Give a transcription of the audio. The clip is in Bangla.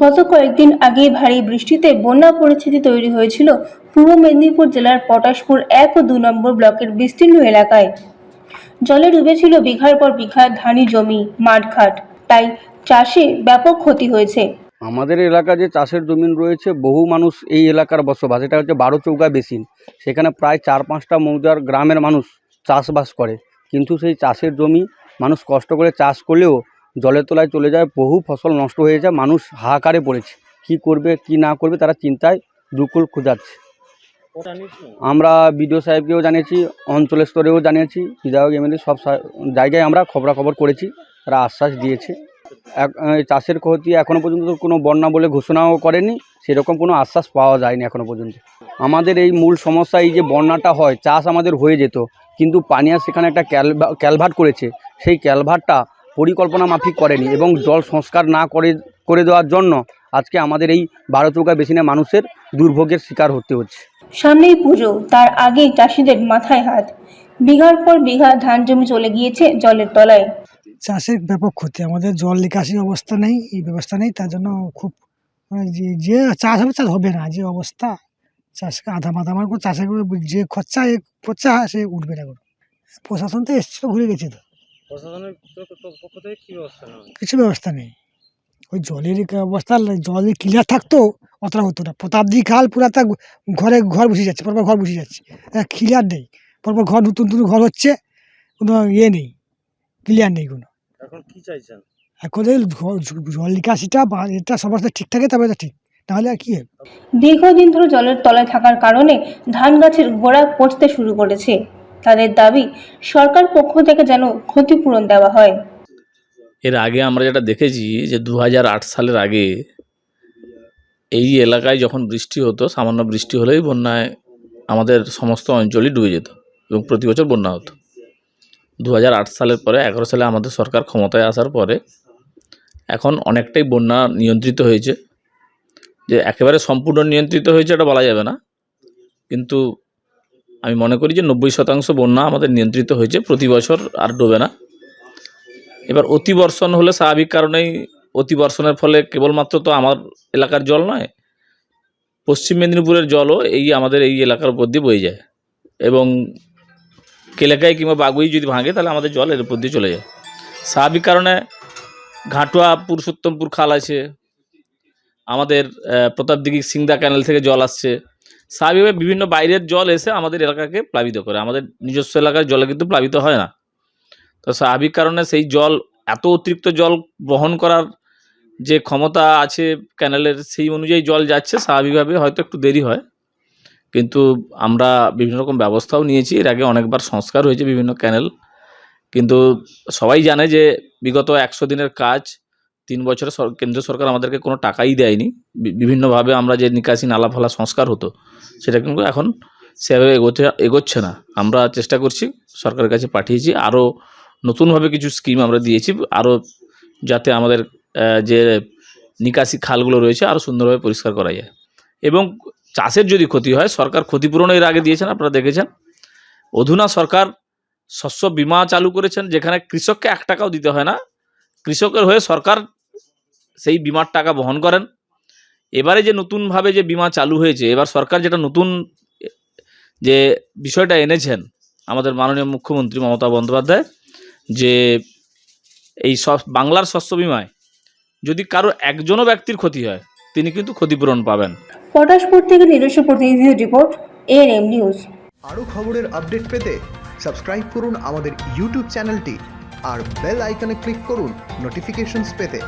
গত কয়েকদিন আগে ভারী বৃষ্টিতে বন্যা পরিস্থিতি তৈরি হয়েছিল পূর্ব মেদিনীপুর জেলার পটাশপুর 1 ও 2 নম্বর ব্লকের বিস্তীর্ণ এলাকায়। জলে ডুবেছিল বিঘার পর বিঘা ধানি জমি, মাঠঘাট। তাই চাষে ব্যাপক ক্ষতি হয়েছে। আমাদের এলাকা যে চাষের জমি রয়েছে, বহু মানুষ এই এলাকার বসবাস। এটা হচ্ছে 12 চৌকা বেসিন। সেখানে প্রায় 4-5টা মৌজার গ্রামের মানুষ চাষবাস করে, কিন্তু সেই চাষের জমি মানুষ কষ্ট করে চাষ করলেও জলের তলায় চলে যায়, বহু ফসল নষ্ট হয়ে যায়। মানুষ হাহাকারে পড়েছে, কি করবে কি না করবে তারা চিন্তায় দুকুল খোঁজাচ্ছে। আমরা বিডিও সাহেবকেও জানিয়েছি, অঞ্চল স্তরেও জানিয়েছি, বিধায়ক এমএলএ সব জায়গায় আমরা খবরাখবর করেছি। তারা আশ্বাস দিয়েছে। চাষের ক্ষতি এখনও পর্যন্ত কোনো বন্যা বলে ঘোষণাও করেনি, সেরকম কোনো আশ্বাস পাওয়া যায়নি এখনও পর্যন্ত। আমাদের এই মূল সমস্যা এই যে বন্যাটা হয়, চাষ আমাদের হয়ে যেত, কিন্তু পানিয়া সেখানে একটা ক্যালভার্ট করেছে। সেই ক্যালভার্টটা পরিকল্পনা মাফিক করেনি এবং জল সংস্কার না করে দেওয়ার জন্য আজকে আমাদের এই 12 চৌকা বেসিনে মানুষের দুর্ভোগের শিকার হতে হচ্ছে। সামনেই পুজো, তার আগেই চাষিদের মাথায় হাত। বিঘার পর বিঘা ধান জমি চলে গিয়েছে জলের তলায়। চাষের ব্যাপক ক্ষতি। আমাদের জল নিকাশির অবস্থা নেই, এই ব্যবস্থা নেই, তার জন্য খুব যে চাষ হবে চাষ হবে না, যে অবস্থা চাষকে আধা মাধামার করে চাষের যে খরচা সে উঠবে না কোনো। প্রশাসন তো এসছিল, ঘুরে গেছে, তো প্রশাসনের পক্ষ থেকে কি ব্যবস্থা নেওয়া হয়? কিছু ব্যবস্থা নেই। ওই জলের অবস্থা, জল ক্লিয়ার থাকতো অতটা হতো না। প্রতাপদি খাল পুরা তা ঘর বসে যাচ্ছে, পরপর ঘর বসে যাচ্ছে, ক্লিয়ার নেই। পরপর ঘর নতুন নতুন ঘর হচ্ছে, কোনো ইয়ে নেই, ক্লিয়ার নেই কোনো। এখন কি চাইছেন? এখন এই জল নিকাশিটা বা এটা সমস্ত ঠিক থাকে, তবে ঠিক, তাহলে আর কি হবে। দীর্ঘদিন ধরে জলের তলায় থাকার কারণে ধান গাছের গোড়া পচতে শুরু করেছে। তাদের দাবি, সরকার পক্ষ থেকে যেন ক্ষতিপূরণ দেওয়া হয়। এর আগে আমরা যেটা দেখেছি যে 2008 সালের আগে এই এলাকায় যখন বৃষ্টি হতো, সামান্য বৃষ্টি হলেই বন্যায় আমাদের সমস্ত অঞ্চলই ডুবে যেত এবং প্রতি বছর বন্যা হতো। 2008 সালের পরে 11 সালে আমাদের সরকার ক্ষমতায় আসার পরে এখন অনেকটাই বন্যা নিয়ন্ত্রিত হয়েছে। যে একেবারে সম্পূর্ণ নিয়ন্ত্রিত হয়েছে এটা বলা যাবে না, কিন্তু আমি মনে করি যে 90% বন্যা আমাদের নিয়ন্ত্রিত হয়েছে, প্রতি বছর আর ডোবে না। এবার অতিবর্ষণ হলে স্বাভাবিক কারণেই, অতিবর্ষণের ফলে কেবলমাত্র তো আমার এলাকার জল নয়, পশ্চিম মেদিনীপুরের জলও এই আমাদের এই এলাকার উপর দিয়ে বয়ে যায় এবং কেলেকায় কিংবা বাগুই যদি ভাঙে তাহলে আমাদের জল এর উপর দিয়ে চলে যায়। স্বাভাবিক কারণে ঘাটুয়া পুরুষোত্তমপুর খাল আছে, আমাদের প্রতাপদিঘি সিংদা ক্যানেল থেকে জল আসছে। স্বাভাবিকভাবে বিভিন্ন বাইরের জল এসে আমাদের এলাকাকে প্লাবিত করে, আমাদের নিজস্ব এলাকার জলে কিন্তু প্লাবিত হয় না। তো স্বাভাবিক কারণে সেই জল, এত অতিরিক্ত জল বহন করার যে ক্ষমতা আছে ক্যানেলের, সেই অনুযায়ী জল যাচ্ছে। স্বাভাবিকভাবে হয়তো একটু দেরি হয়, কিন্তু আমরা বিভিন্ন রকম ব্যবস্থাও নিয়েছি। এর আগে অনেকবার সংস্কার হয়েছে বিভিন্ন ক্যানেল, কিন্তু সবাই জানে যে বিগত 100 দিনের কাজ 3 বছরে কেন্দ্র সরকার আমাদেরকে কোনো টাকাই দেয়নি। বিভিন্নভাবে আমরা যে নিকাশি নালা ফালা সংস্কার হতো, সেটা কিন্তু এখন সেভাবে এগোচ্ছে না। আমরা চেষ্টা করছি, সরকারের কাছে পাঠিয়েছি, আরও নতুনভাবে কিছু স্কিম আমরা দিয়েছি, আরও যাতে আমাদের যে নিকাশি খালগুলো রয়েছে আরও সুন্দরভাবে পরিষ্কার করা যায়। এবং চাষের যদি ক্ষতি হয়, সরকার ক্ষতিপূরণ এর আগে দিয়েছেন, আপনারা দেখেছেন। অধুনা সরকার শস্য বীমা চালু করেছেন, যেখানে কৃষককে 1 টাকাও দিতে হয় না, কৃষকের হয়ে সরকার সেই বিমার টাকা বহন করেন। এবারে যে নতুনভাবে যে বিমা চালু হয়েছে, এবার সরকার যেটা নতুন যে বিষয়টা এনেছেন আমাদের মাননীয় মুখ্যমন্ত্রী মমতা বন্দ্যোপাধ্যায়, যে এই বাংলার শস্য বিমায় যদি কারো একজনও ব্যক্তির ক্ষতি হয়, তিনি কিন্তু ক্ষতিপূরণ পাবেন। পটাশপুর থেকে নিজস্ব প্রতিনিধির রিপোর্ট, এএনএম নিউজ। আরও খবরের আপডেট পেতে সাবস্ক্রাইব করুন আমাদের ইউটিউব চ্যানেলটি আর বেল আইকনে ক্লিক করুন নোটিফিকেশনস পেতে।